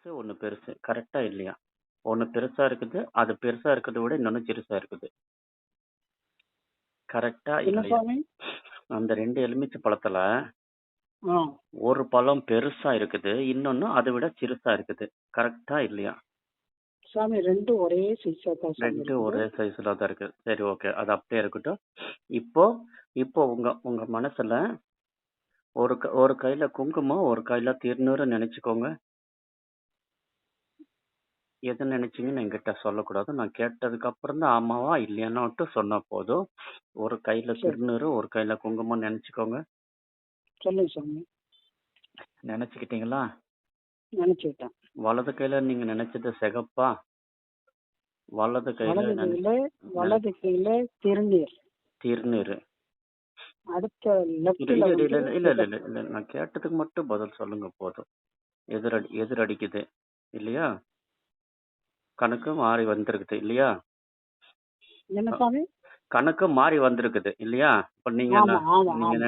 ஒண்ணு பெருசு. கரெக்ட்டா இல்லையா? ஒண்ணு பெருசா இருக்குது. அது பெருசா இருக்கிறத விட இன்னொன்னு சிறுசா இருக்குது. கரெக்ட்டா என்ன இல்லையா? சாமி? அந்த 2 எலுமிச்சை பழத்துல ஆ. ஒரு பழம் பெருசா இருக்குது. இன்னொன்னு அத விட சிறுசா இருக்குது. கரெக்ட்டா இல்லையா? சாமி 2 ஒரே சைஸா தான் சாமி 2 இருக்குது. ஒரே சைஸ்ல தான் இருக்கு. சரி ஓகே. அது அப்படியே இருக்கட்டும். இப்போ இப்போ உங்க உங்க மனசுல ஒரு கையில குங்குமம், ஒரு கையில திருநீறு நெனச்சுக்கோங்க. எத நெனச்சீங்கன்னு என்கிட்ட சொல்லக்கூடாது. நான் கேட்டதுக்கு அப்புறம் தான் ஆமாவா, இல்லையான்னு மட்டும் சொன்னா போதும். ஒரு கையில சரி. திருநீறு, ஒரு கையில குங்குமம் நெனச்சுக்கோங்க. சொல்லுங்க சாமி. நெனச்சுக்கிட்டீங்களா? நினைச்சுக்கிட்டேன். வலது கையில நீங்க நெனச்சது சிகப்பா? வலது கையில வலது கையில திருநீர். திருநீறு. அடுத்த இல்ல லெஃப்ட்ல இல்ல வந்து இல்ல இல்ல இல்ல இல்ல சிகப்பு. இல்ல இல்ல. நான் கேட்டதுக்கு மட்டும் பதில் சொல்லுங்க போதும். எதிரடிக்குது இல்லையா? கணக்கு மாறி வந்திருக்குது இல்லையா? என்ன சாமி? கணக்கு மாறி வந்திருக்குது இல்லையா? இப்ப நீங்க ஆமா, ஆமா, நீங்க ஆமா.